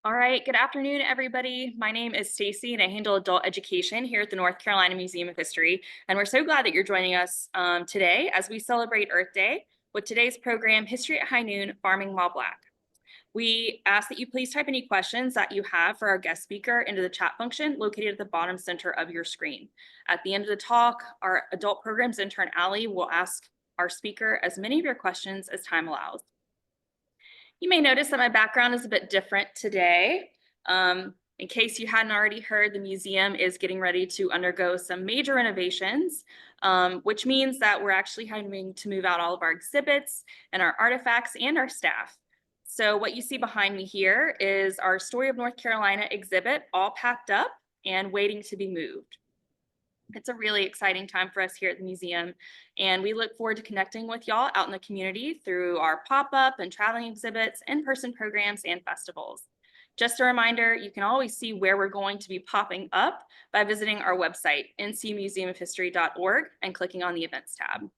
All right, good afternoon, everybody. My name is Stacy, and I handle adult education here at the North Carolina Museum of History. And we're so glad that you're joining us today as we celebrate Earth Day with today's program, History at High Noon, Farming While Black. We ask that you please type any questions that you have for our guest speaker into the chat function located at the bottom center of your screen. At the end of the talk, our adult programs intern, Allie, will ask our speaker as many of your questions as time allows. You may notice that my background is a bit different today. In case you hadn't already heard, the museum is getting ready to undergo some major renovations, which means that we're actually having to move out all of our exhibits and our artifacts and our staff. So what you see behind me here is our Story of North Carolina exhibit, all packed up and waiting to be moved. It's a really exciting time for us here at the museum, and we look forward to connecting with y'all out in the community through our pop-up and traveling exhibits, in-person programs, and festivals. Just a reminder, you can always see where we're going to be popping up by visiting our website, ncmuseumofhistory.org, and clicking on the Events tab.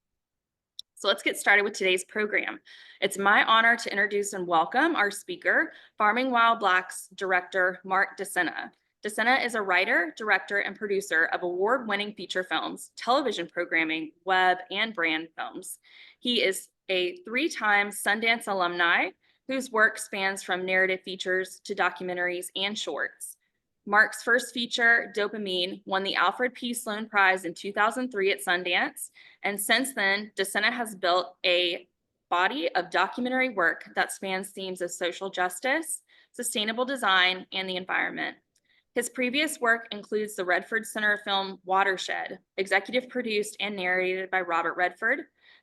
So let's get started with today's program. It's my honor to introduce and welcome our speaker, Farming While Black's director, Mark Decena. Decena is a writer, director, and producer of award-winning feature films, television programming, web, and brand films. He is a three-time Sundance alumni whose work spans from narrative features to documentaries and shorts. Mark's first feature, Dopamine, won the Alfred P. Sloan Prize in 2003 at Sundance, and since then, Decena has built a body of documentary work that spans themes of social justice, sustainable design, and the environment. His previous work includes the Redford Center film Watershed, executive produced and narrated by Robert Redford,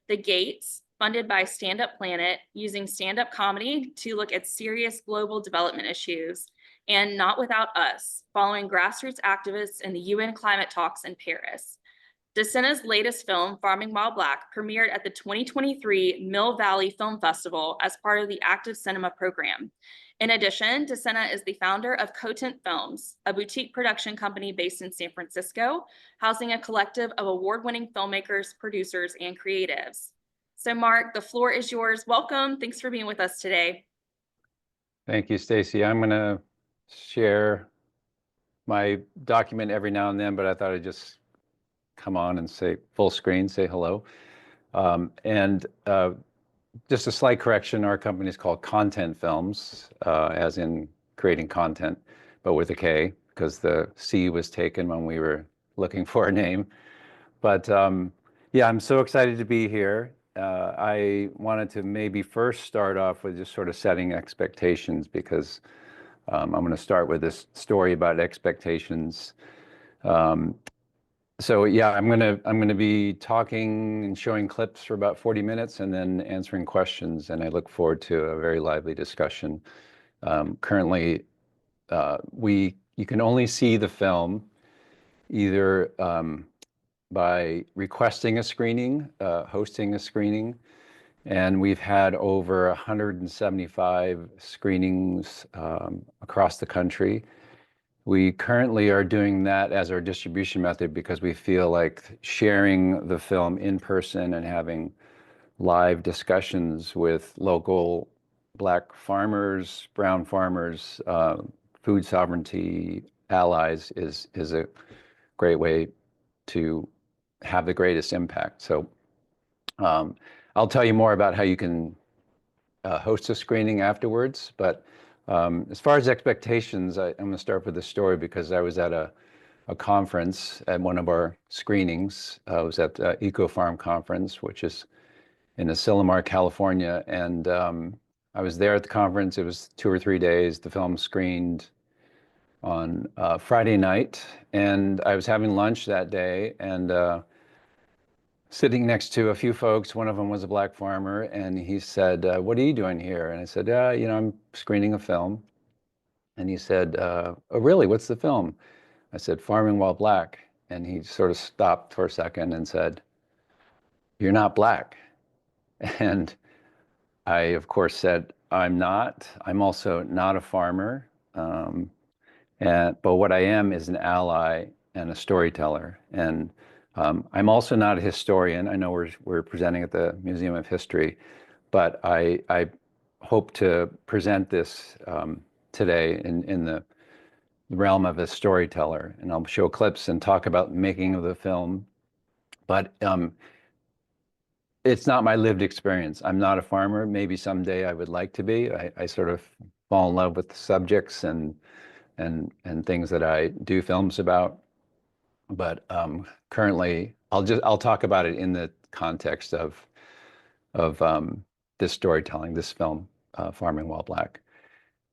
The Gates, funded by Stand Up Planet, using stand-up comedy to look at serious global development issues, and Not Without Us, following grassroots activists in the UN climate talks in Paris. Decena's latest film, Farming While Black, premiered at the 2023 Mill Valley Film Festival as part of the Active Cinema program. In addition, Decena is the founder of Cotent Films, a boutique production company based in San Francisco, housing a collective of award-winning filmmakers, producers, and creatives. So Mark, the floor is yours. Welcome. Thanks for being with us today. Thank you, Stacy. I'm going to share my document every now and then, but I thought I'd just come on and say full screen, say hello. Just a slight correction, our company is called Content Films, as in creating content, but with a K, because the C was taken when we were looking for a name. But yeah, I'm so excited to be here. I wanted to maybe first start off with just sort of setting expectations, because I'm going to start with this story about expectations. So yeah, I'm gonna be talking and showing clips for about 40 minutes and then answering questions, and I look forward to a very lively discussion. Currently, you can only see the film either by requesting a screening, hosting a screening, and we've had over 175 screenings across the country. We currently are doing that as our distribution method because we feel like sharing the film in person and having live discussions with local Black farmers, brown farmers, food sovereignty allies is a great way to have the greatest impact. So I'll tell you more about how you can host a screening afterwards, but as far as expectations, I'm going to start with a story because I was at a conference at one of our screenings. I was at the Eco Farm Conference, which is in Asilomar, California, and I was there at the conference. It was 2 or 3 days. The film screened on Friday night, and I was having lunch that day, and sitting next to a few folks. One of them was a Black farmer, and he said, "What are you doing here?" And I said, I'm screening a film." And he said, "Oh, really? What's the film?" I said, "Farming While Black." And he sort of stopped for a second and said, "You're not Black." And I, of course, said, "I'm not. I'm also not a farmer. But what I am is an ally and a storyteller. And I'm also not a historian. I know we're presenting at the Museum of History, but I hope to present this today in the realm of a storyteller, and I'll show clips and talk about the making of the film. But it's not my lived experience. I'm not a farmer. Maybe someday I would like to be. I sort of fall in love with the subjects and things that I do films about. But currently, I'll talk about it in the context of this storytelling, this film, Farming While Black.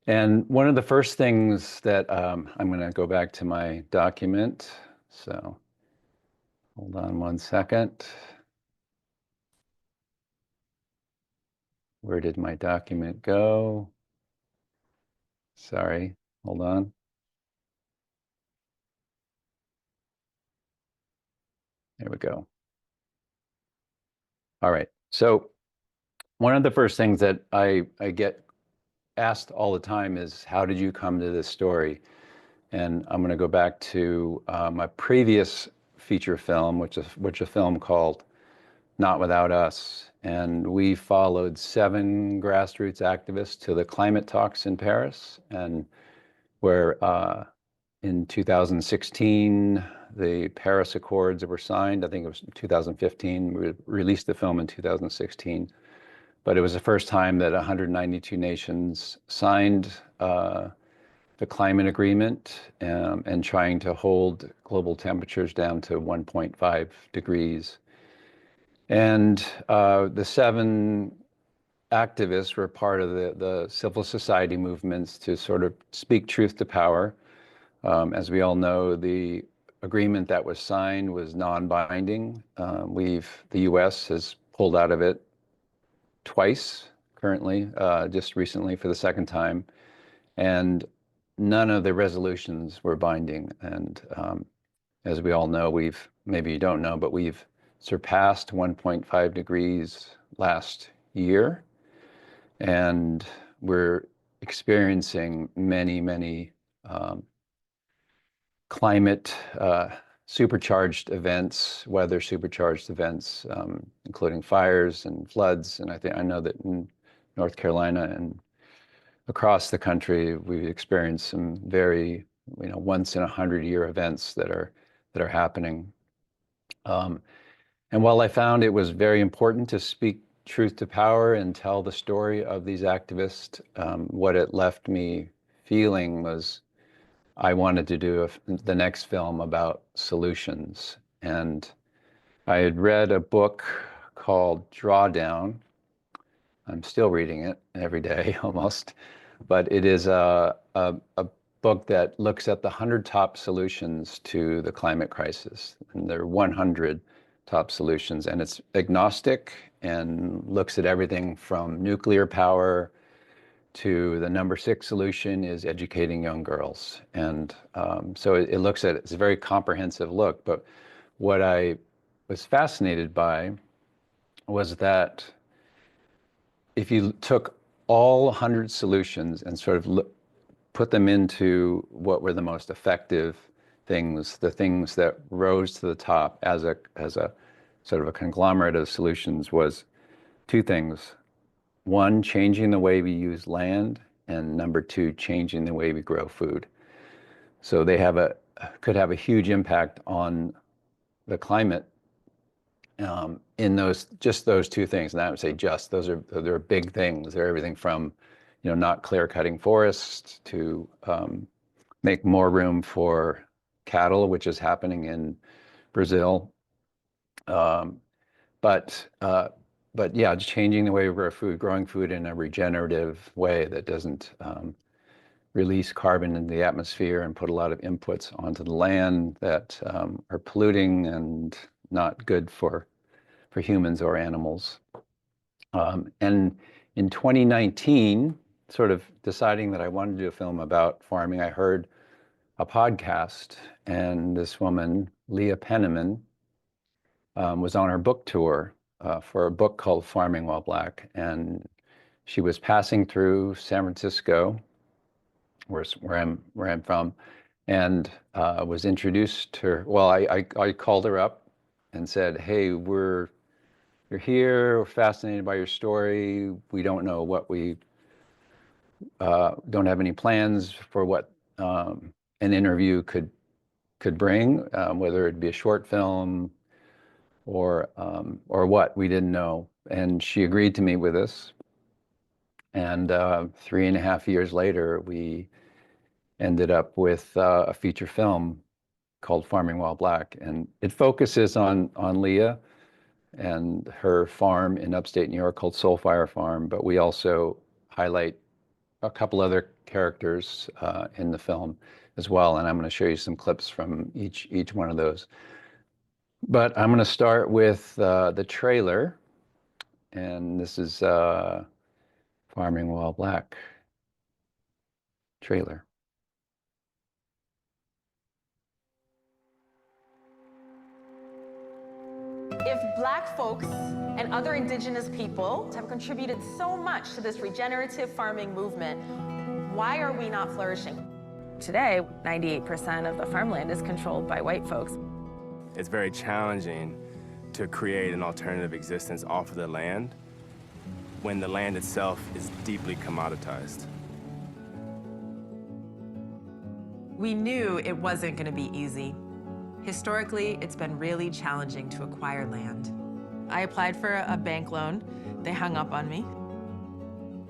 And one of the first things that I'm going to go back to my document. So hold on one second. Where did my document go? Sorry, hold on. There we go. All right. So one of the first things that I get asked all the time is, how did you come to this story? And I'm going to go back to my previous feature film, which a film called Not Without Us. And we followed 7 grassroots activists to the climate talks in Paris, and where in 2016, the Paris Accords were signed. I think it was 2015. We released the film in 2016. But it was the first time that 192 nations signed the climate agreement, and trying to hold global temperatures down to 1.5 degrees. And the 7 activists were part of the civil society movements to sort of speak truth to power. As we all know, the agreement that was signed was non-binding. The U.S. has pulled out of it twice currently, just recently for the second time, and none of the resolutions were binding. And as we all know, maybe you don't know, but we've surpassed 1.5 degrees last year, and we're experiencing many climate supercharged events, weather supercharged events, including fires and floods. And I know that in North Carolina and across the country, we've experienced some very, once in 100-year events that are happening. And while I found it was very important to speak truth to power and tell the story of these activists, what it left me feeling was I wanted to do the next film about solutions. And I had read a book called Drawdown. I'm still reading it every day almost, but it is a book that looks at the 100 top solutions to the climate crisis. And there are 100 top solutions, and it's agnostic and looks at everything from nuclear power to the number 6 solution is educating young girls. And so it looks at, it's a very comprehensive look. But what I was fascinated by was that if you took all 100 solutions and sort of put them into what were the most effective things, the things that rose to the top as a sort of a conglomerate of solutions, was 2 things. 1, changing the way we use land, and number 2, changing the way we grow food. So they could have a huge impact on the climate in those 2 things. And I would say they're big things. They're everything from, not clear cutting forests to make more room for cattle, which is happening in Brazil. But yeah, just changing the way we grow food, growing food in a regenerative way that doesn't release carbon into the atmosphere and put a lot of inputs onto the land that are polluting and not good for humans or animals. And in 2019, sort of deciding that I wanted to do a film about farming, I heard a podcast, and this woman, Leah was on her book tour for a book called Farming While Black. And she was passing through San Francisco, where I'm from, and was introduced to her. Well, I called her up and said, "Hey, you're here. We're fascinated by your story. We don't know what we don't have any plans for what an interview could bring, whether it be a short film or what, we didn't know. And she agreed to meet with us. And 3.5 years later, we ended up with a feature film called Farming While Black. And it focuses on Leah and her farm in upstate New York called Soulfire Farm. But we also highlight a couple other characters in the film as well. And I'm going to show you some clips from each one of those. But I'm going to start with the trailer. And this is Farming While Black trailer. If Black folks and other Indigenous people have contributed so much to this regenerative farming movement, why are we not flourishing? Today, 98% of the farmland is controlled by white folks. It's very challenging to create an alternative existence off of the land when the land itself is deeply commoditized. We knew it wasn't going to be easy. Historically, it's been really challenging to acquire land. I applied for a bank loan. They hung up on me.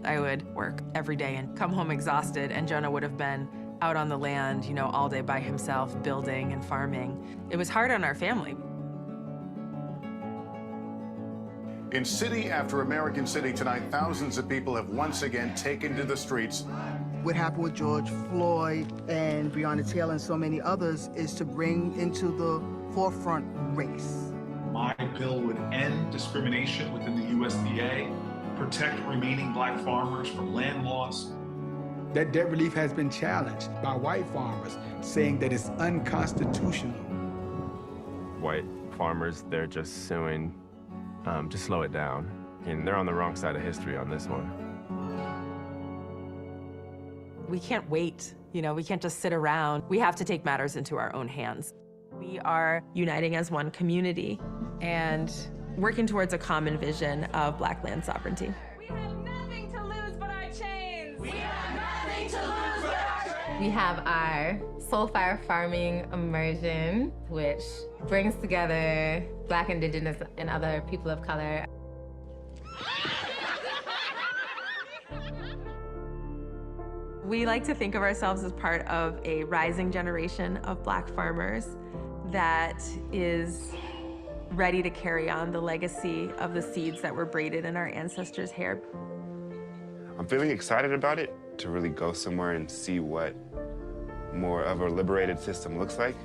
I would work every day and come home exhausted, and Jonah would have been out on the land, you know, all day by himself, building and farming. It was hard on our family. In city after American city tonight, thousands of people have once again taken to the streets. What happened with George Floyd and Breonna Taylor and so many others is to bring into the forefront race. My bill would end discrimination within the USDA, protect remaining Black farmers from land loss. That debt relief has been challenged by white farmers, saying that it's unconstitutional. White farmers, they're just suing to slow it down. And they're on the wrong side of history on this one. We can't wait, you know, we can't just sit around. We have to take matters into our own hands. We are uniting as one community and working towards a common vision of Black land sovereignty. We have nothing to lose but our chains. We have nothing to lose but our chains. We have our Soulfire Farming Immersion, which brings together Black, Indigenous, and other people of color. We like to think of ourselves as part of a rising generation of Black farmers that is ready to carry on the legacy of the seeds that were braided in our ancestors' hair. I'm feeling excited about it, to really go somewhere and see what more of a liberated system looks like.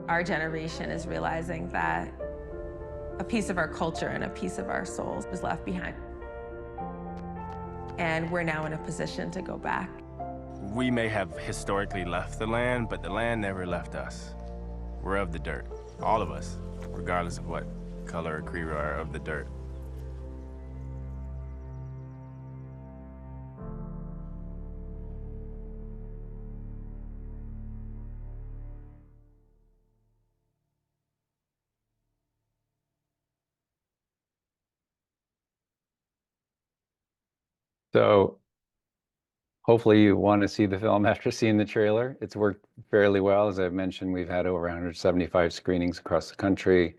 Our generation is realizing that a piece of our culture and a piece of our souls was left behind. And we're now in a position to go back. We may have historically left the land, but the land never left us. We're of the dirt, all of us, regardless of what color or creed we are, of the dirt. So hopefully you want to see the film after seeing the trailer. It's worked fairly well. As I've mentioned, we've had over 175 screenings across the country.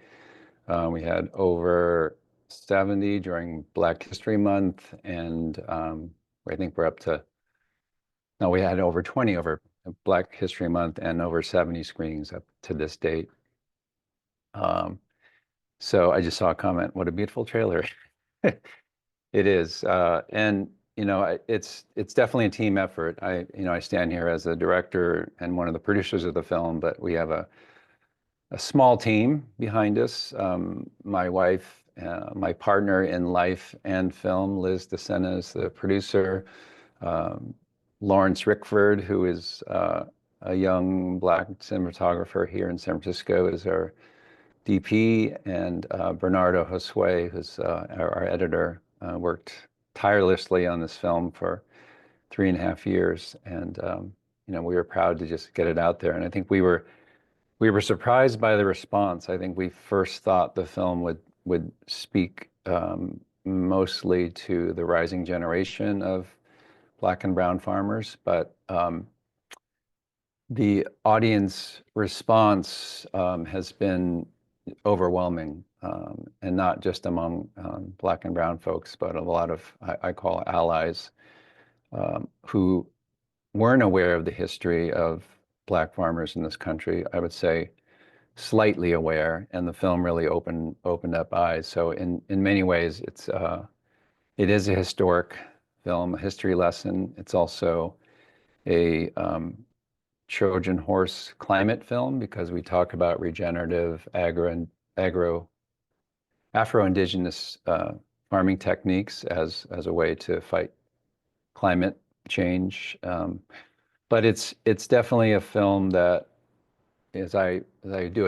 We had over 70 during Black History Month, and I think we're up to, no, we had over 20 over Black History Month and over 70 screenings up to this date. So I just saw a comment, what a beautiful trailer. It is, and you know, it's definitely a team effort. I stand here as a director and one of the producers of the film, but we have a small team behind us. My wife, my partner in life and film, Liz Decena, is the producer. Lawrence Rickford, who is a young Black cinematographer here in San Francisco, is our DP, and Bernardo Josue, who's our editor, worked tirelessly on this film for 3.5 years, and you know, we were proud to just get it out there. And I think we were surprised by the response. I think we first thought the film would speak mostly to the rising generation of Black and brown farmers, but the audience response has been overwhelming, and not just among Black and brown folks, but a lot of, I call allies, who weren't aware of the history of Black farmers in this country. I would say slightly aware, and the film really opened up eyes. So in many ways, it is a historic film, a history lesson. It's also a Trojan horse climate film, because we talk about regenerative Afro-Indigenous farming techniques as a way to fight climate change. But it's definitely a film that, as I do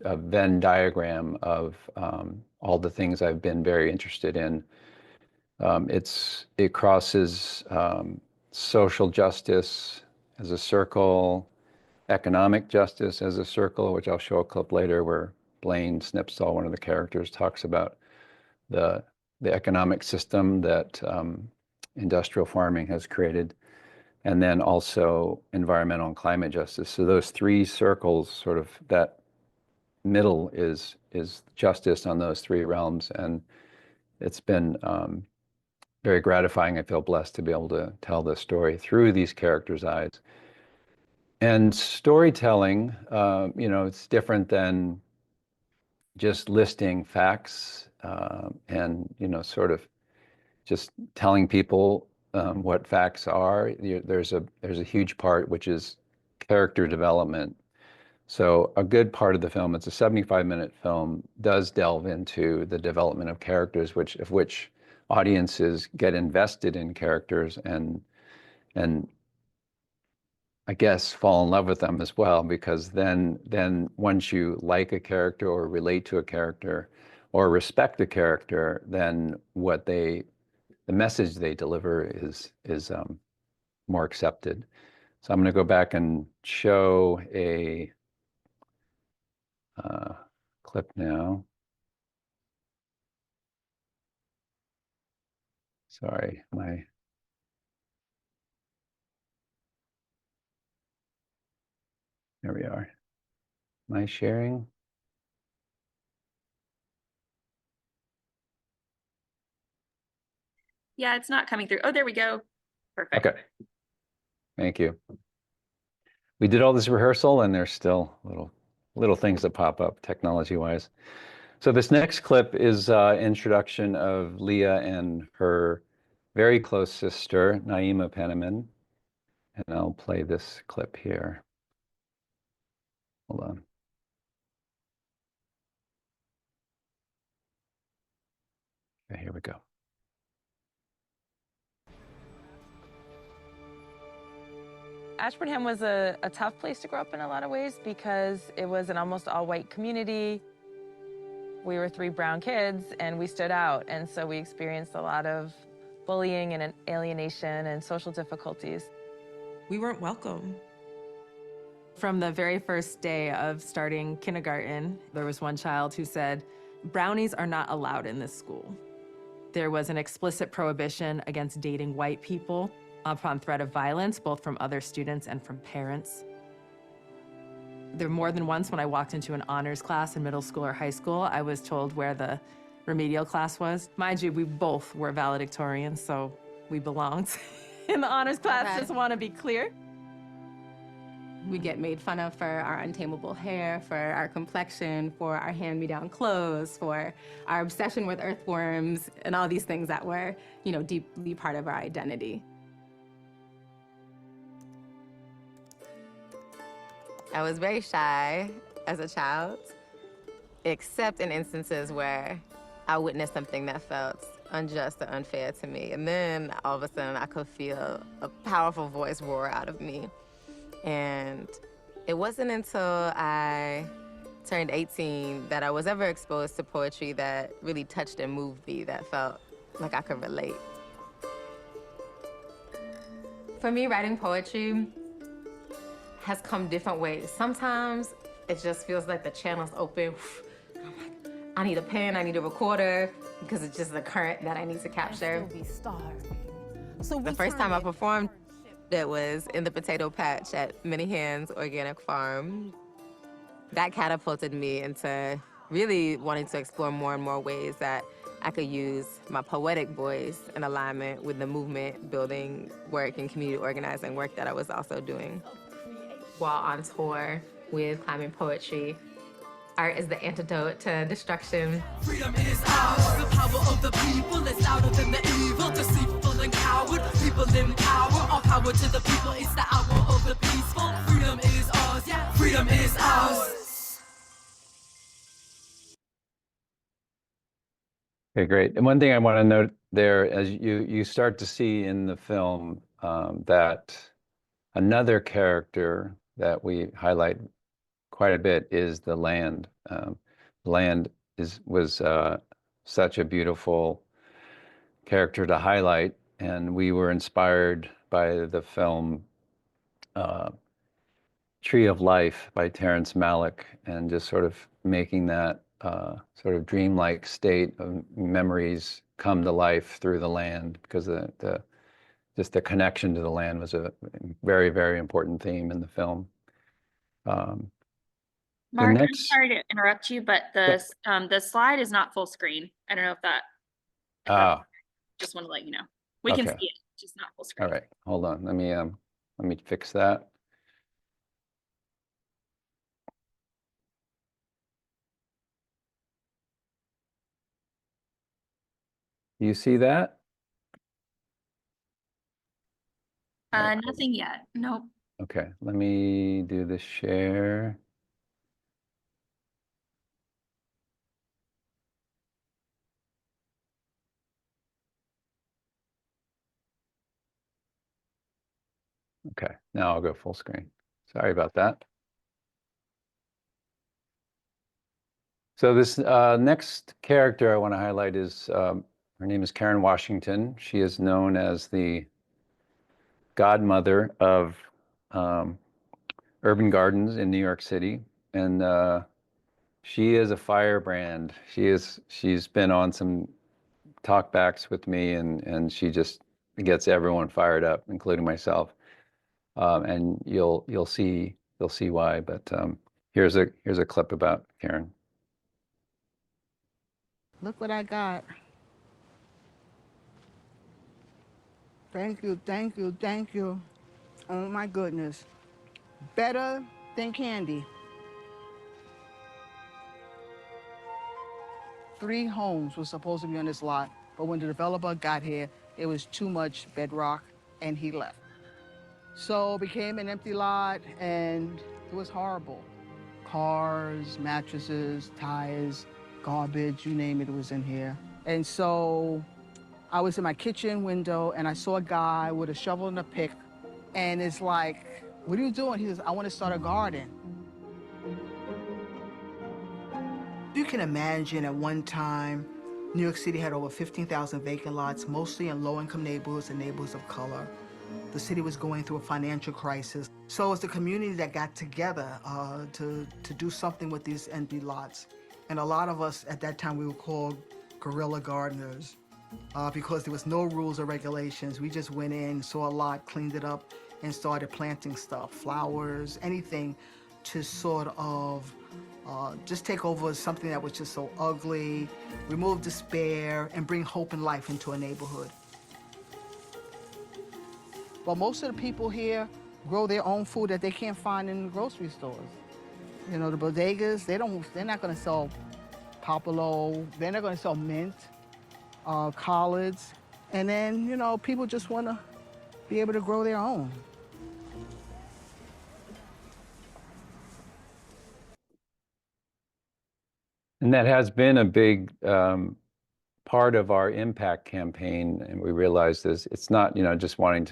a Venn diagram of all the things I've been very interested in, it crosses social justice as a circle, economic justice as a circle, which I'll show a clip later where Blaine Snipstall, one of the characters, talks about the economic system that industrial farming has created, and then also environmental and climate justice. So those three circles, sort of that middle is justice on those three realms, and it's been very gratifying. I feel blessed to be able to tell this story through these characters' eyes. And storytelling, it's different than just listing facts and, sort of just telling people what facts are. There's a huge part which is character development. So a good part of the film, it's a 75-minute film, does delve into the development of characters, which audiences get invested in characters and I guess fall in love with them as well, because then once you like a character or relate to a character or respect a character, then the message they deliver is more accepted. So I'm going to go back and show a clip now. Sorry, there we are. Am I sharing? Yeah, it's not coming through. Oh, there we go. Perfect. Okay. Thank you. We did all this rehearsal and there's still little things that pop up technology-wise. So this next clip is introduction of Leah and her very close sister, Naima Penniman. And I'll play this clip here. Hold on. Okay, here we go. Ashburnham was a tough place to grow up in a lot of ways because it was an almost all-white community. We were 3 brown kids and we stood out, and so we experienced a lot of bullying and alienation and social difficulties. We weren't welcome. From the very first day of starting kindergarten, there was one child who said, "Brownies are not allowed in this school." There was an explicit prohibition against dating white people upon threat of violence, both from other students and from parents. There more than once when I walked into an honors class in middle school or high school, I was told where the remedial class was. Mind you, we both were valedictorians, so we belonged in the honors class, just want to be clear. We get made fun of for our untamable hair, for our complexion, for our hand-me-down clothes, for our obsession with earthworms, and all these things that were, deeply part of our identity. I was very shy as a child, except in instances where I witnessed something that felt unjust or unfair to me. And then all of a sudden I could feel a powerful voice roar out of me. And it wasn't until I turned 18 that I was ever exposed to poetry that really touched and moved me, that felt like I could relate. For me, writing poetry has come different ways. Sometimes it just feels like the channel's open. I'm like, I need a pen, I need a recorder, because it's just the current that I need to capture. So The first time I performed, it was in the potato patch at Many Hands Organic Farm. That catapulted me into really wanting to explore more and more ways that I could use my poetic voice in alignment with the movement building work and community organizing work that I was also doing. While on tour with Climbing Poetry, art is the antidote to destruction. Freedom is ours. The power of the people is louder than the evil, deceitful and coward. People in power, all power to the people. It's the hour of the peaceful. Freedom is ours, yeah. Freedom is ours. Okay, great. And one thing I want to note there, as you start to see in the film, that another character that we highlight quite a bit is the land. Land was such a beautiful character to highlight, and we were inspired by the film Tree of Life by Terrence Malick, and just sort of making that sort of dreamlike state of memories come to life through the land, because just the connection to the land was a very, very important theme in the film. Mark, I'm next- sorry to interrupt you, but the slide is not full screen. I don't know if that. Just want to let you know. We can Okay. see it, just not full screen. All right, hold on. Let me fix that. You see that? Nothing yet. Nope. Okay, let me do the share. Okay, now I'll go full screen. Sorry about that. So this next character I want to highlight is, her name is Karen Washington. She is known as the godmother of urban gardens in New York City. And she is a firebrand. She's been on some talkbacks with me, and she just gets everyone fired up, including myself. And you'll see why. But here's a clip about Karen. Look what I got. Thank you, thank you, thank you. Oh my goodness. Better than candy. 3 homes were supposed to be on this lot, but when the developer got here, it was too much bedrock and he left. So it became an empty lot and it was horrible. Cars, mattresses, tires, garbage, you name it, it was in here. And so I was in my kitchen window and I saw a guy with a shovel and a pick, and it's like, what are you doing? He says, I want to start a garden. You can imagine at one time, New York City had over 15,000 vacant lots, mostly in low-income neighborhoods and neighborhoods of color. The city was going through a financial crisis. So it was the community that got together to do something with these empty lots. And a lot of us at that time, we were called guerrilla gardeners because there was no rules or regulations. We just went in, saw a lot, cleaned it up, and started planting stuff, flowers, anything to sort of just take over something that was just so ugly, remove despair, and bring hope and life into a neighborhood. But most of the people here grow their own food that they can't find in the grocery stores. You know, the bodegas, they're not gonna sell Popolo, they're not gonna sell mint, collards. And then, you know, people just wanna be able to grow their own. And that has been a big part of our impact campaign. And we realized it's not, just wanting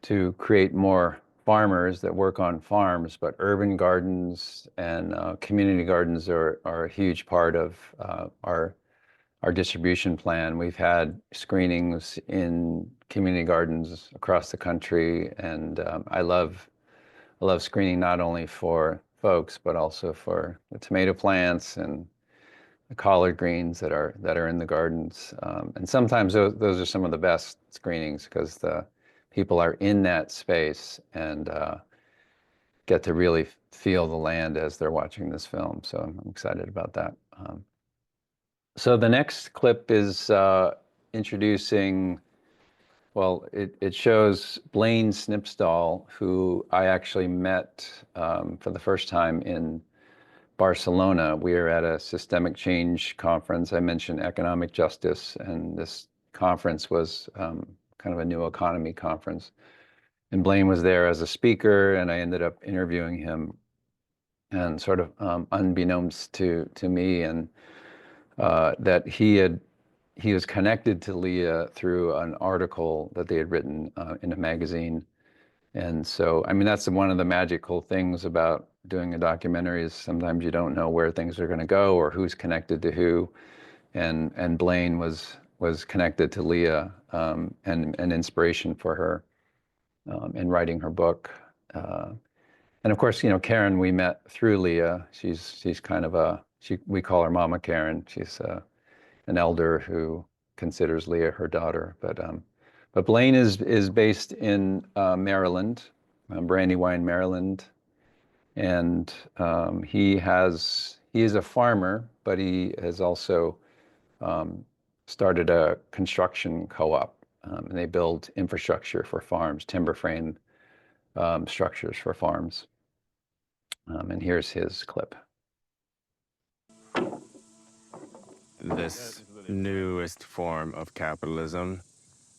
to create more farmers that work on farms, but urban gardens and community gardens are a huge part of our distribution plan. We've had screenings in community gardens across the country, and I love screening not only for folks, but also for the tomato plants and collard greens that are in the gardens. And sometimes those are some of the best screenings because the people are in that space and get to really feel the land as they're watching this film. So I'm excited about that. So the next clip is introducing, well, it shows Blaine Snipstall, who I actually met for the first time in Barcelona. We are at a systemic change conference. I mentioned economic justice, and this conference was kind of a new economy conference. And Blaine was there as a speaker, and I ended up interviewing him, and sort of unbeknownst to me, and that he was connected to Leah through an article that they had written in a magazine. And so, I mean, that's one of the magical things about doing a documentary is sometimes you don't know where things are going to go or who's connected to who. And Blaine was connected to Leah and an inspiration for her in writing her book. And of course, you know, Karen, we met through Leah. She's kind of we call her Mama Karen. She's an elder who considers Leah her daughter. But Blaine is based in Maryland, Brandywine, Maryland, and he is a farmer, but he has also started a construction co-op, and they build infrastructure for farms, timber frame structures for farms. And here's his clip. This newest form of capitalism,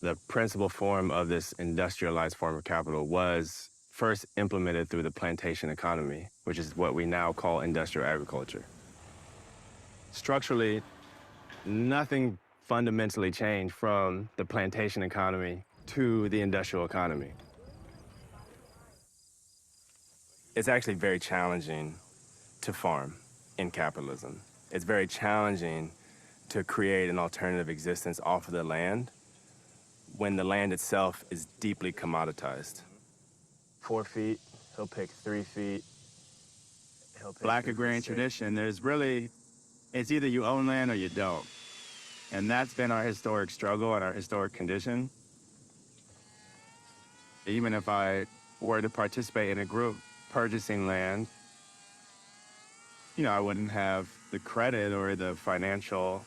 the principal form of this industrialized form of capital, was first implemented through the plantation economy, which is what we now call industrial agriculture. Structurally, nothing fundamentally changed from the plantation economy to the industrial economy. It's actually very challenging to farm in capitalism. It's very challenging to create an alternative existence off of the land when the land itself is deeply commoditized. 4 feet, he'll pick 3 feet. Black agrarian tradition, it's either you own land or you don't. And that's been our historic struggle and our historic condition. Even if I were to participate in a group purchasing land, you know, I wouldn't have the credit or the financial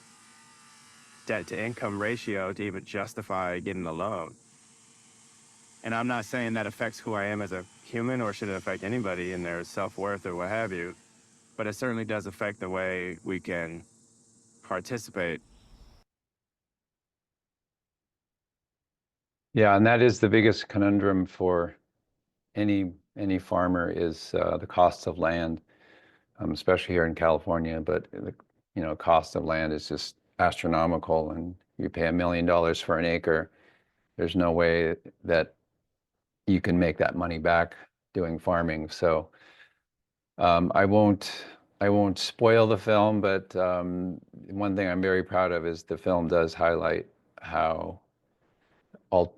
debt-to-income ratio to even justify getting a loan. And I'm not saying that affects who I am as a human or should it affect anybody in their self-worth or what have you, but it certainly does affect the way we can participate. Yeah, and that is the biggest conundrum for any farmer is the cost of land, especially here in California. But the cost of land is just astronomical, and you pay $1 million for an acre. There's no way that you can make that money back doing farming. So I won't spoil the film, but one thing I'm very proud of is the film does highlight how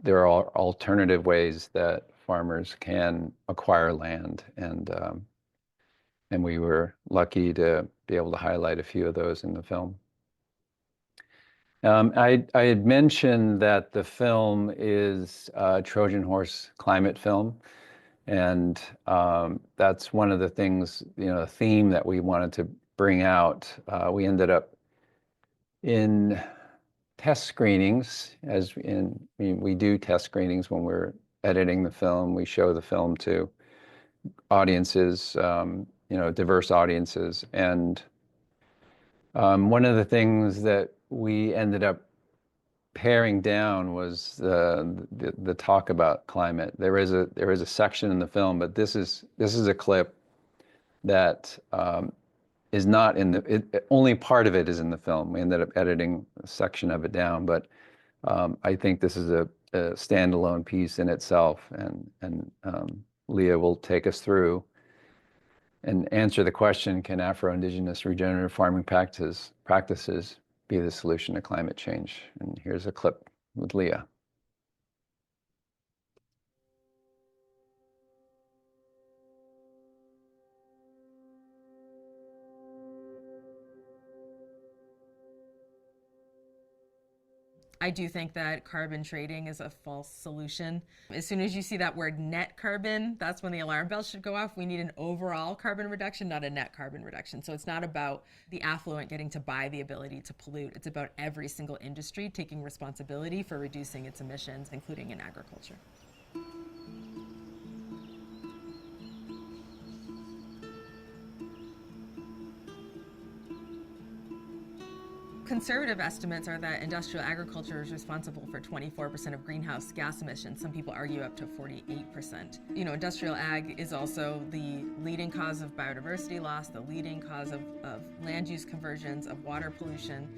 there are alternative ways that farmers can acquire land, and we were lucky to be able to highlight a few of those in the film. I had mentioned that the film is a Trojan horse climate film, and that's one of the things, a theme that we wanted to bring out. We ended up in test screenings, we do test screenings when we're editing the film. We show the film to audiences, diverse audiences. And one of the things that we ended up paring down was the talk about climate. There is a section in the film, but this is a clip that is not in only part of it is in the film. We ended up editing a section of it down, but I think this is a standalone piece in itself, and Leah will take us through and answer the question, can Afro-Indigenous regenerative farming practices be the solution to climate change? And here's a clip with Leah. I do think that carbon trading is a false solution. As soon as you see that word net carbon, that's when the alarm bells should go off. We need an overall carbon reduction, not a net carbon reduction. So it's not about the affluent getting to buy the ability to pollute. It's about every single industry taking responsibility for reducing its emissions, including in agriculture. Conservative estimates are that industrial agriculture is responsible for 24% of greenhouse gas emissions. Some people argue up to 48%. Industrial ag is also the leading cause of biodiversity loss, the leading cause of land use conversions, of water pollution,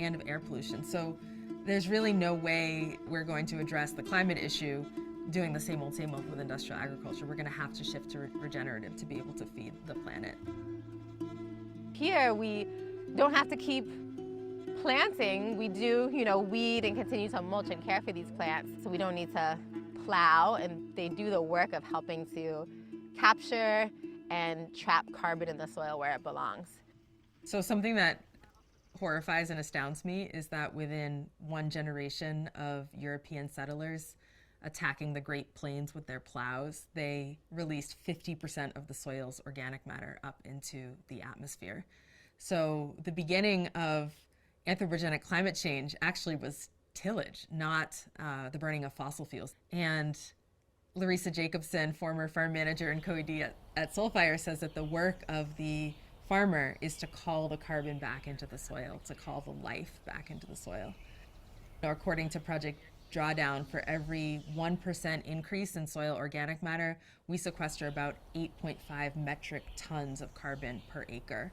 and of air pollution. So there's really no way we're going to address the climate issue doing the same old with industrial agriculture. We're going to have to shift to regenerative to be able to feed the planet. Here, we don't have to keep planting. We do, weed and continue to mulch and care for these plants, so we don't need to plow, and they do the work of helping to capture and trap carbon in the soil where it belongs. So something that horrifies and astounds me is that within one generation of European settlers attacking the Great Plains with their plows, they released 50% of the soil's organic matter up into the atmosphere. So the beginning of anthropogenic climate change actually was tillage, not the burning of fossil fuels. And Larissa Jacobson, former farm manager and co-ED at Soulfire, says that the work of the farmer is to call the carbon back into the soil, to call the life back into the soil. According to Project Drawdown, for every 1% increase in soil organic matter, we sequester about 8.5 metric tons of carbon per acre.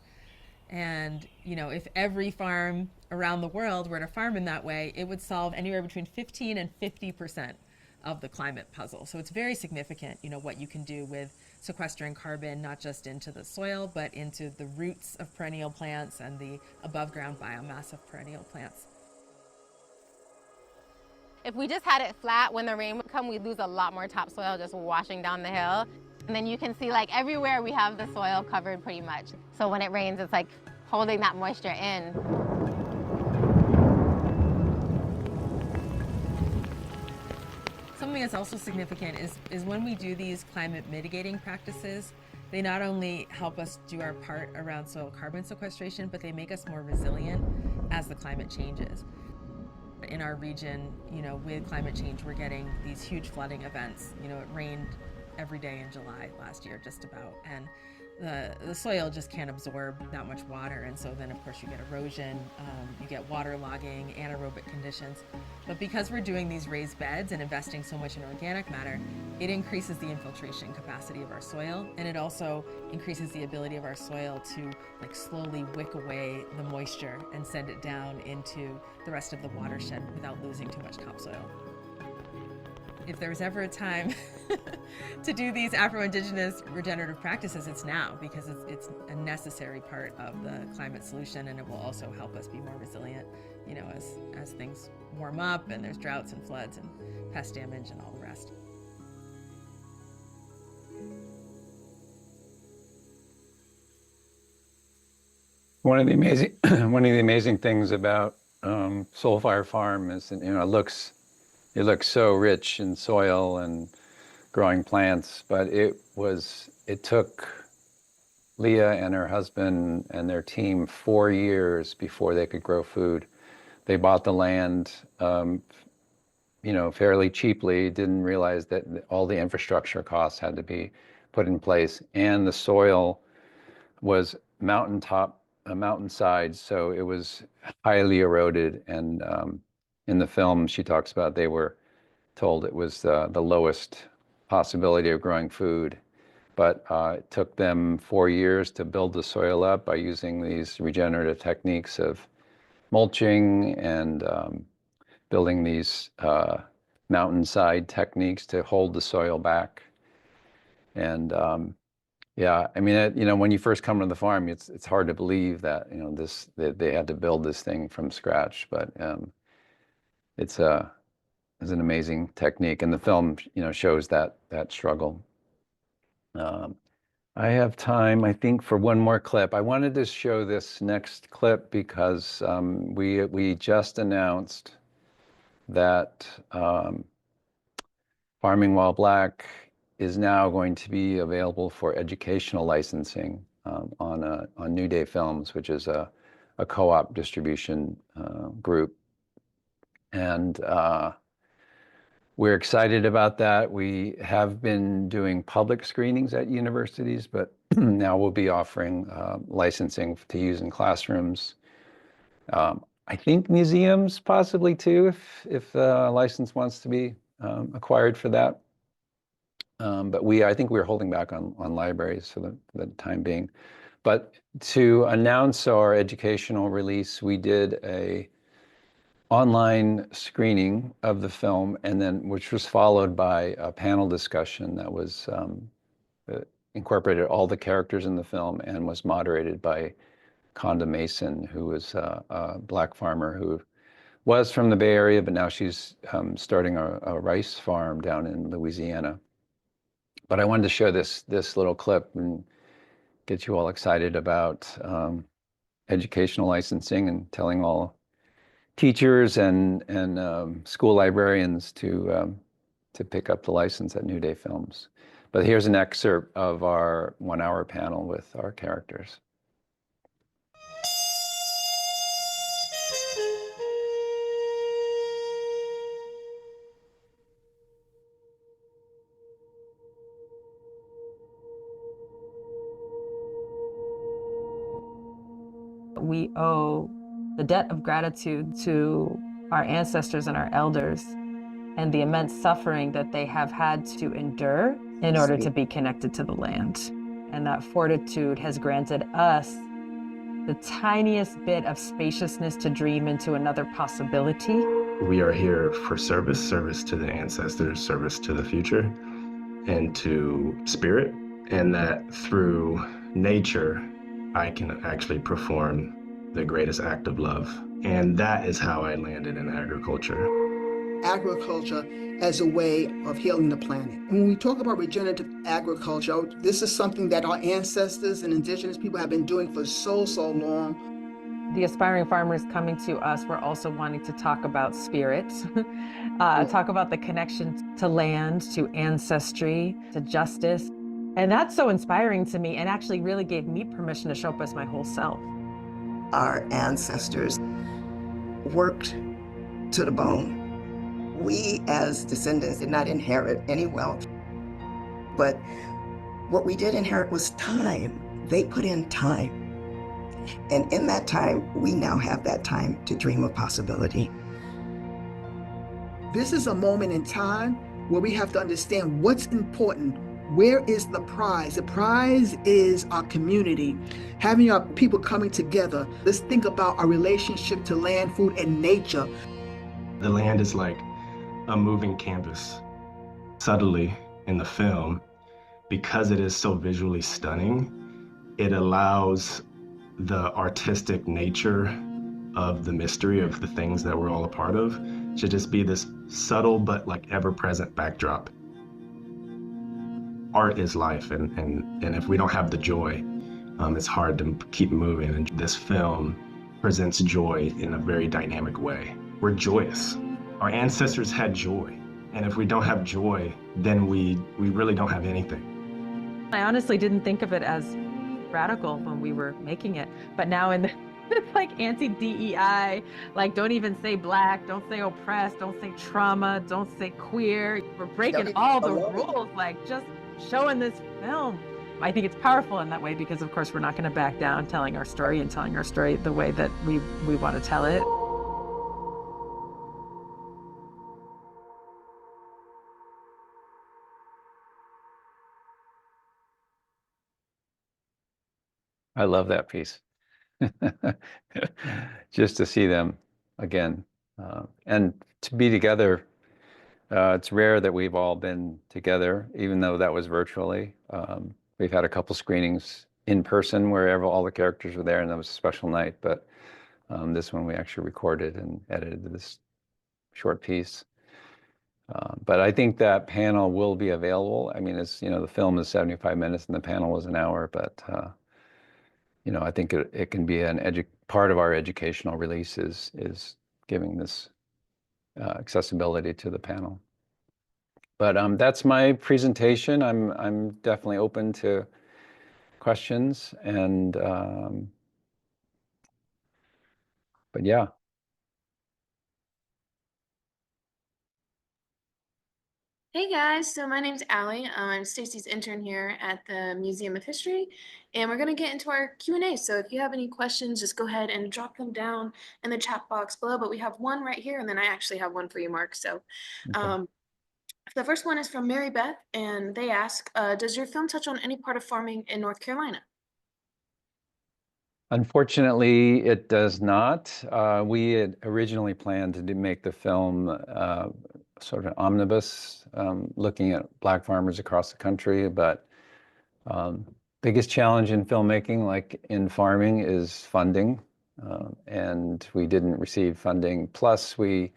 And, if every farm around the world were to farm in that way, it would solve anywhere between 15 and 50% of the climate puzzle. So it's very significant, what you can do with sequestering carbon, not just into the soil, but into the roots of perennial plants and the above ground biomass of perennial plants. If we just had it flat, when the rain would come, we'd lose a lot more topsoil just washing down the hill. And then you can see, everywhere we have the soil covered pretty much. So when it rains, it's like holding that moisture in. Something that's also significant is when we do these climate mitigating practices, they not only help us do our part around soil carbon sequestration, but they make us more resilient as the climate changes. In our region, with climate change, we're getting these huge flooding events. It rained every day in July last year, just about, and the soil just can't absorb that much water, and so then of course you get erosion, you get waterlogging, anaerobic conditions. But because we're doing these raised beds and investing so much in organic matter, it increases the infiltration capacity of our soil, and it also increases the ability of our soil to slowly wick away the moisture and send it down into the rest of the watershed without losing too much topsoil. If there was ever a time to do these Afro-Indigenous regenerative practices, it's now, because it's a necessary part of the climate solution, and it will also help us be more resilient, as things warm up and there's droughts and floods and pest damage and all the rest. One of the amazing things about Soulfire Farm is, it looks so rich in soil and growing plants, but it took Leah and her husband and their team 4 years before they could grow food. They bought the land, fairly cheaply, didn't realize that all the infrastructure costs had to be put in place, and the soil was mountainside, so it was highly eroded. And in the film, she talks about they were told it was the lowest possibility of growing food. But it took them 4 years to build the soil up by using these regenerative techniques of mulching and building these mountainside techniques to hold the soil back. And when you first come to the farm, it's hard to believe that that they had to build this thing from scratch. But it's an amazing technique, and the film shows that struggle. I have time, I think, for one more clip. I wanted to show this next clip because we just announced that Farming While Black is now going to be available for educational licensing on New Day Films, which is a co-op distribution group. And we're excited about that. We have been doing public screenings at universities, but now we'll be offering licensing to use in classrooms. I think museums possibly too, if a license wants to be acquired for that. But I think we're holding back on libraries for the time being. But to announce our educational release, we did a online screening of the film, and then which was followed by a panel discussion that was incorporated all the characters in the film and was moderated by Conda Mason, who was a Black farmer who was from the Bay Area, but now she's starting a rice farm down in Louisiana. But I wanted to show this little clip and get you all excited about educational licensing and telling all teachers and school librarians to pick up the license at New Day Films. But here's an excerpt of our 1-hour panel with our characters. We owe the debt of gratitude to our ancestors and our elders and the immense suffering that they have had to endure in order to be connected to the land. And that fortitude has granted us the tiniest bit of spaciousness to dream into another possibility. We are here for service to the ancestors, service to the future, and to spirit, and that through nature, I can actually perform the greatest act of love. And that is how I landed in agriculture. Agriculture as a way of healing the planet. And when we talk about regenerative agriculture, this is something that our ancestors and indigenous people have been doing for so long. The aspiring farmers coming to us were also wanting to talk about spirit, talk about the connection to land, to ancestry, to justice. And that's so inspiring to me and actually really gave me permission to show up as my whole self. Our ancestors worked to the bone. We as descendants did not inherit any wealth, but what we did inherit was time. They put in time. And in that time, we now have that time to dream of possibility. This is a moment in time where we have to understand what's important. Where is the prize? The prize is our community, having our people coming together. Let's think about our relationship to land, food, and nature. The land is like a moving canvas. Subtly in the film, because it is so visually stunning, it allows the artistic nature of the mystery of the things that we're all a part of to just be this subtle but like ever-present backdrop. Art is life, and if we don't have the joy, it's hard to keep moving. And this film presents joy in a very dynamic way. We're joyous. Our ancestors had joy, and if we don't have joy, then we really don't have anything. I honestly didn't think of it as radical when we were making it, but now in the it's like anti-DEI, like don't even say Black, don't say oppressed, don't say trauma, don't say queer. We're breaking all the rules, like just showing this film. I think it's powerful in that way because of course we're not going to back down telling our story and telling our story the way that we want to tell it. I love that piece. Just to see them again and to be together. It's rare that we've all been together, even though that was virtually. We've had a couple screenings in person where all the characters were there, and that was a special night. But this one we actually recorded and edited this short piece. But I think that panel will be available. I mean, it's, you know, the film is 75 minutes and the panel was an hour, but you know, I think it can be part of our educational release is giving this accessibility to the panel. But that's my presentation. I'm definitely open to questions, and but yeah. Hey guys, so my name's Allie. I'm Stacy's intern here at the Museum of History, and we're gonna get into our Q&A. So if you have any questions, just go ahead and drop them down in the chat box below. But we have one right here, and then I actually have one for you, Mark. So the first one is from Mary Beth, and they ask, does your film touch on any part of farming in North Carolina? Unfortunately, it does not. We had originally planned to make the film sort of an omnibus, looking at Black farmers across the country, but biggest challenge in filmmaking, like in farming, is funding, and we didn't receive funding. Plus, we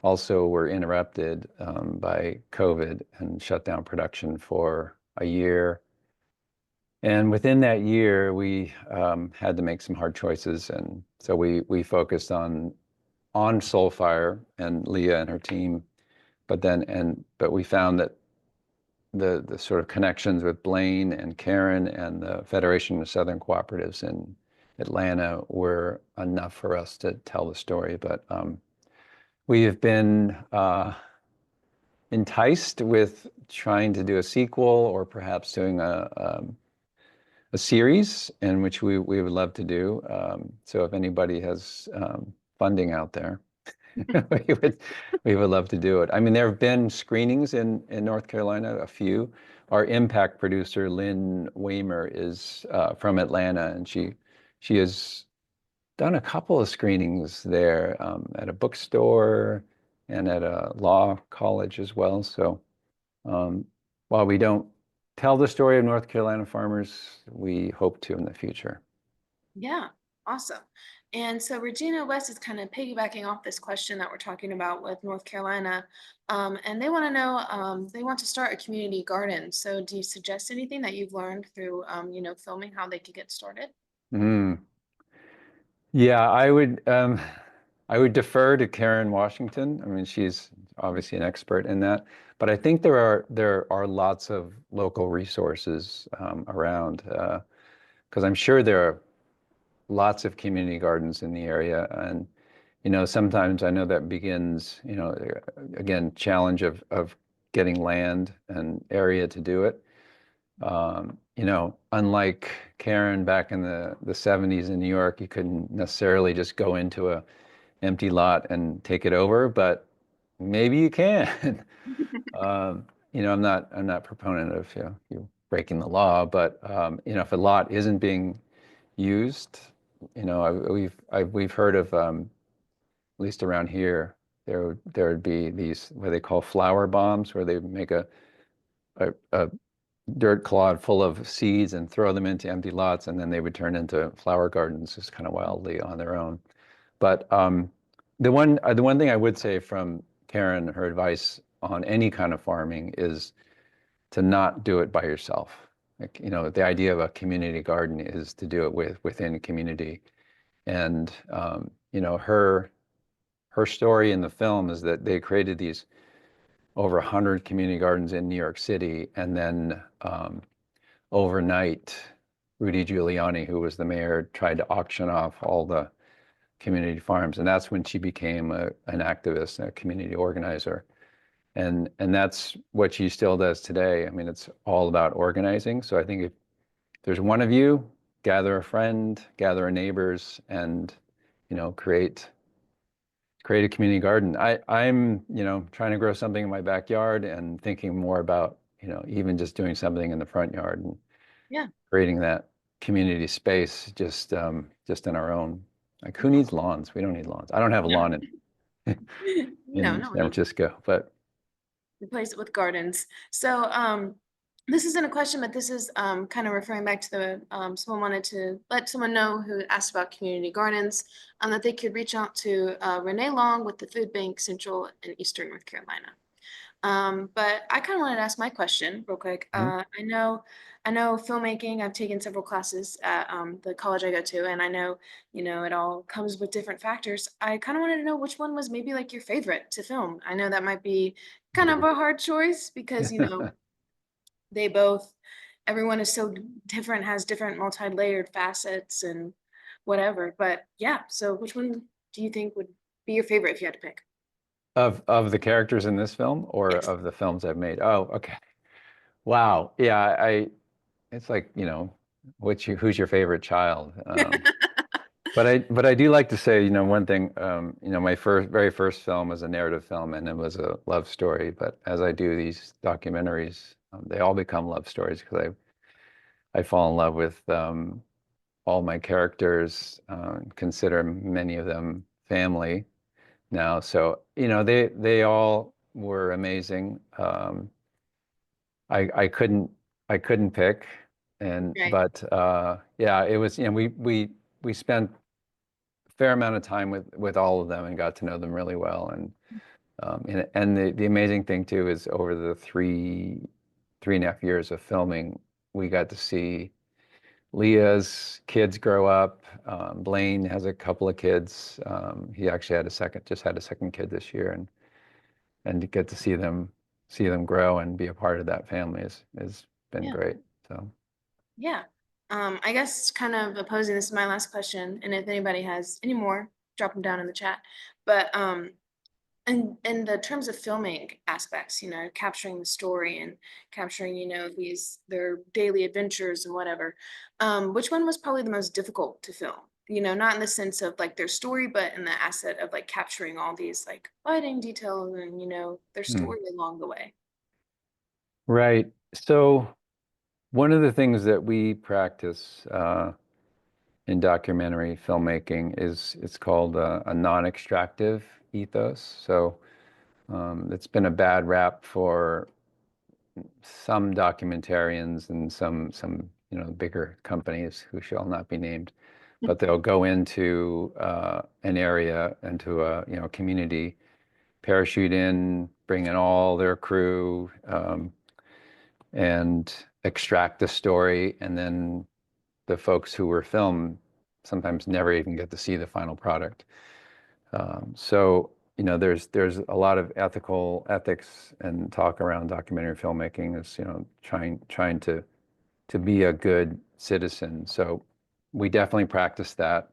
also were interrupted by COVID and shut down production for a year. And within that year, we had to make some hard choices, and so we focused on Soulfire and Leah and her team, but we found that the sort of connections with Blaine and Karen and the Federation of Southern Cooperatives in Atlanta were enough for us to tell the story. But we have been enticed with trying to do a sequel, or perhaps doing a series, in which we would love to do. So if anybody has funding out there, we would love to do it. I mean, there have been screenings in North Carolina, a few. Our impact producer, Lynn Weimer, is from Atlanta, and she has done a couple of screenings there, at a bookstore and at a law college as well. So while we don't tell the story of North Carolina farmers, we hope to in the future. Yeah, awesome. And so Regina West is kind of piggybacking off this question that we're talking about with North Carolina. And they want to know, they want to start a community garden. So do you suggest anything that you've learned through, filming, how they could get started? Yeah, I would defer to Karen Washington. I mean, she's obviously an expert in that. But I think there are lots of local resources around, because I'm sure there are lots of community gardens in the area. And sometimes I know that begins, again, challenge of getting land and area to do it. Unlike Karen back in the 70s in New York, you couldn't necessarily just go into a empty lot and take it over, but maybe you can. I'm not a proponent of you breaking the law, but if a lot isn't being used, we've heard of, at least around here, there would be these what they call flower bombs, where they make a dirt clod full of seeds and throw them into empty lots, and then they would turn into flower gardens just kind of wildly on their own. But the one thing I would say from Karen, her advice on any kind of farming, is to not do it by yourself. Like, the idea of a community garden is to do it within a community. And her story in the film is that they created these over 100 community gardens in New York City, and then overnight, Rudy Giuliani, who was the mayor, tried to auction off all the community farms, and that's when she became an activist, a community organizer, and that's what she still does today. I mean, it's all about organizing. So I think if there's one of you, gather a friend, gather neighbors, and create a community garden. I'm trying to grow something in my backyard, and thinking more about even just doing something in the front yard, and creating that community space just in our own. Like, who needs lawns? We don't need lawns. I don't have a lawn in San Francisco, but replace it with gardens. So this isn't a question, but this is kind of referring back to the someone wanted to let someone know who asked about community gardens, that they could reach out to Renee Long with the Food Bank Central and Eastern North Carolina. But I kind of wanted to ask my question real quick. I know filmmaking. I've taken several classes at the college I go to, and I know, it all comes with different factors. I kind of wanted to know which one was maybe like your favorite to film. I know that might be kind of a hard choice because, they both, everyone is so different, has different multi-layered facets and whatever. But yeah, so which one do you think would be your favorite if you had to pick? Of the characters in this film or Yes. of the films I've made? Oh, okay. Wow. Yeah, it's like, who's your favorite child? But I do like to say, one thing, my very first film was a narrative film and it was a love story. But as I do these documentaries, they all become love stories because I fall in love with all my characters, consider many of them family now. So, they all were amazing. I couldn't pick, Right. but yeah, it was, we spent a fair amount of time with all of them and got to know them really well. And the amazing thing too is over the 3.5 years of filming, we got to see Leah's kids grow up. Blaine has a couple of kids. He actually just had a second kid this year, and to get to see them grow and be a part of that family has been Yeah. great. So Yeah. I guess kind of opposing, this is my last question, and if anybody has any more, drop them down in the chat. But and in the terms of filming aspects, capturing the story and capturing, their daily adventures and whatever, which one was probably the most difficult to film? Not in the sense of like their story, but in the asset of like capturing all these like lighting details and, their story along the way. right. So one of the things that we practice in documentary filmmaking is it's called a non-extractive ethos. So it's been a bad rap for some documentarians and some bigger companies who shall not be named, but they'll go into an area, into a community, parachute in, bring in all their crew, and extract the story, and then the folks who were filmed sometimes never even get to see the final product. So there's a lot of ethics and talk around documentary filmmaking is trying to be a good citizen. So we definitely practice that,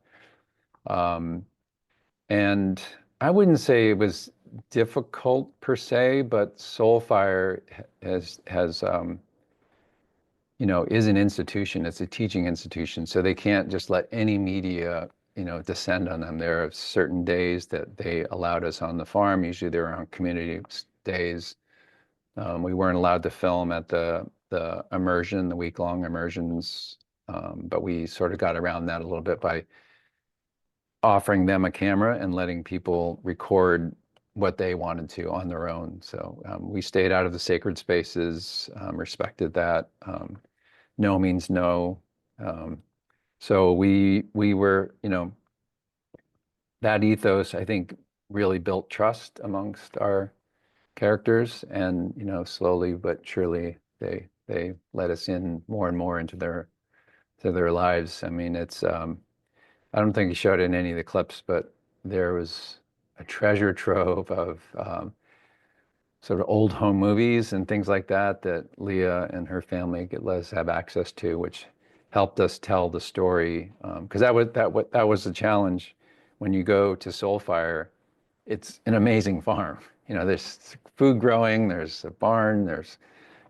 and I wouldn't say it was difficult per se, but Soulfire has is an institution. It's a teaching institution, so they can't just let any media, descend on them. There are certain days that they allowed us on the farm. Usually they're on community days. We weren't allowed to film at the immersion, the week-long immersions, but we sort of got around that a little bit by offering them a camera and letting people record what they wanted to on their own. So we stayed out of the sacred spaces, respected that. No means no. So we were, that ethos, I think, really built trust amongst our characters, and slowly but surely they let us in more and more into their lives. I mean, it's I don't think you showed it in any of the clips, but there was a treasure trove of sort of old home movies and things like that that Leah and her family let us have access to, which helped us tell the story. Because that was the challenge when you go to Soulfire. It's an amazing farm. There's food growing, there's a barn, there's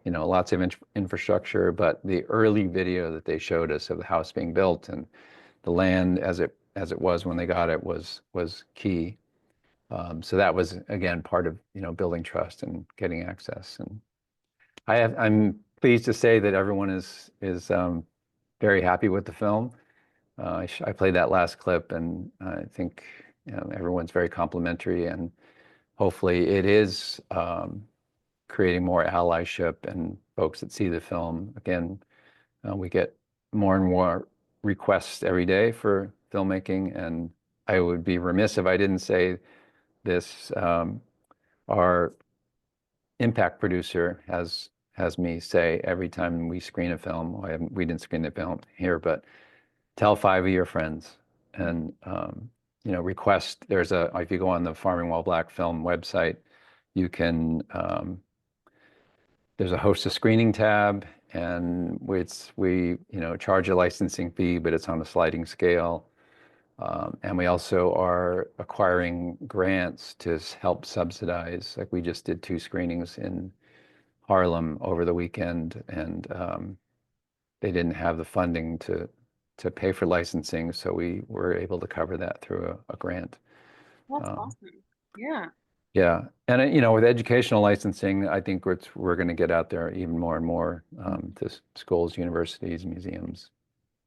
lots of infrastructure. But the early video that they showed us of the house being built and the land as it was when they got it was key. So that was, again, part of building trust and getting access. And I'm pleased to say that everyone is very happy with the film. I played that last clip, and I think everyone's very complimentary, and hopefully it is creating more allyship and folks that see the film. Again, we get more and more requests every day for filmmaking, and I would be remiss if I didn't say this. Our impact producer has me say every time we screen a film, we didn't screen the film here, but tell 5 of your friends and, you know, request, if you go on the Farming While Black Film website, you can, there's a host a screening tab, and we you know, charge a licensing fee, but it's on a sliding scale. And we also are acquiring grants to help subsidize, like we just did 2 screenings in Harlem over the weekend, and they didn't have the funding to pay for licensing, so we were able to cover that through a grant. That's awesome. Yeah. Yeah, and you know, with educational licensing, I think we're going to get out there even more and more to schools, universities, museums.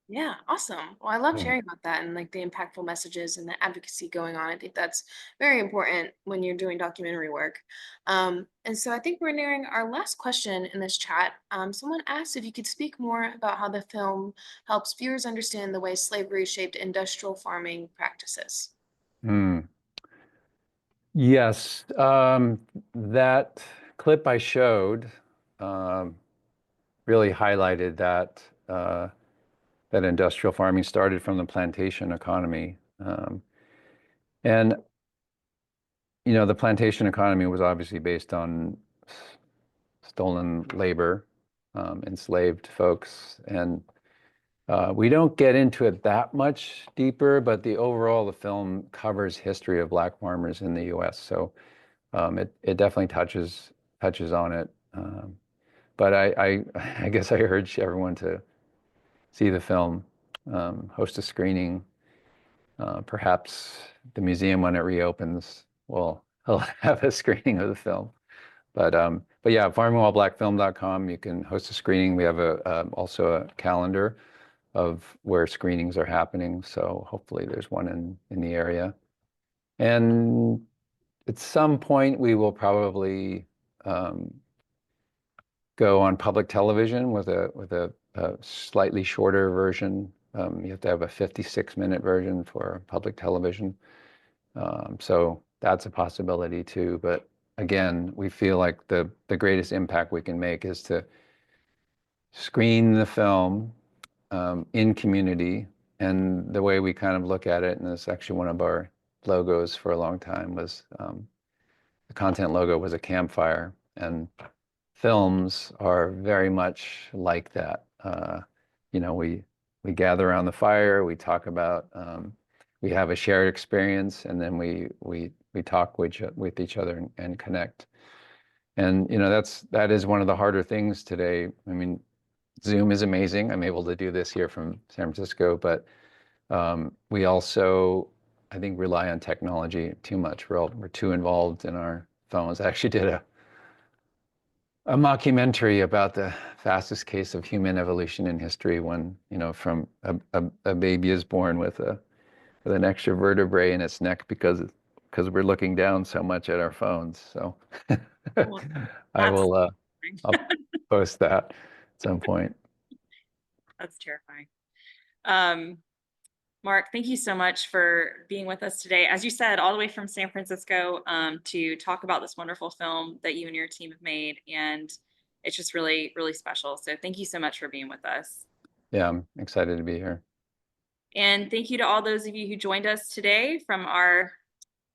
Yeah, awesome. Well, I loved Yeah. hearing about that and like the impactful messages and the advocacy going on. I think that's very important when you're doing documentary work. And so I think we're nearing our last question in this chat. Someone asked if you could speak more about how the film helps viewers understand the way slavery shaped industrial farming practices. Yes, that clip I showed really highlighted that that industrial farming started from the plantation economy. And, you know, the plantation economy was obviously based on stolen labor, enslaved folks. And we don't get into it that much deeper, but the film covers history of Black farmers in the US. So it definitely touches on it. But I guess I urge everyone to see the film, host a screening. Perhaps the museum, when it reopens, will have a screening of the film. But yeah, farmingwhileblackfilm.com. You can host a screening. We have also a calendar of where screenings are happening. So hopefully there's one in the area. And at some point we will probably go on public television with a slightly shorter version. You have to have a 56-minute version for public television. So that's a possibility too. But again, we feel like the greatest impact we can make is to screen the film in community. And the way we kind of look at it, and it's actually one of our logos for a long time, was the content logo was a campfire. And films are very much like that. You know, we gather around the fire, we talk about, we have a shared experience, and then we talk with each other and connect. And you know, that is one of the harder things today. I mean, Zoom is amazing. I'm able to do this here from San Francisco, but we also, I think, rely on technology too much. We're too involved in our phones. I actually did a mockumentary about the fastest case of human evolution in history, when, you know, from a baby is born with an extra vertebrae in its neck because we're looking down so much at our phones. So I'll post that at some point. That's terrifying. Mark, thank you so much for being with us today. As you said, all the way from San Francisco to talk about this wonderful film that you and your team have made. And it's just really, really special. So thank you so much for being with us. Yeah, I'm excited to be here. And thank you to all those of you who joined us today from our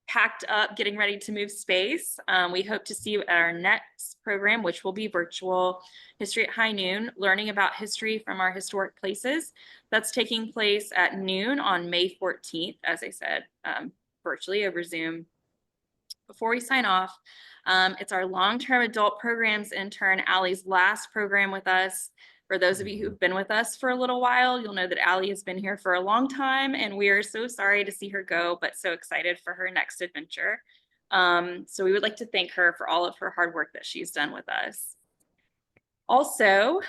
packed up, getting ready to move space. We hope to see you at our next program, which will be virtual History at High Noon, learning about history from our historic places. That's taking place at noon on May 14th, as I said, virtually over Zoom. Before we sign off, it's our long-term adult programs intern, Allie's last program with us. For those of you who've been with us for a little while, you'll know that Allie has been here for a long time, and we are so sorry to see her go, but so excited for her next adventure. So we would like to thank her for all of her hard work that she's done with us. Also,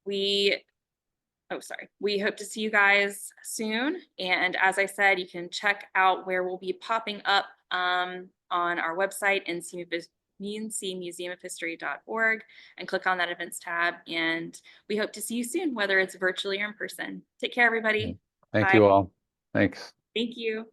we hope to see you guys soon. And as I said, you can check out where we'll be popping up on our website, ncmuseumofhistory.org, and click on that events tab. And we hope to see you soon, whether it's virtually or in person. Take care, everybody. Thank Bye. you all. Thanks. Thank you.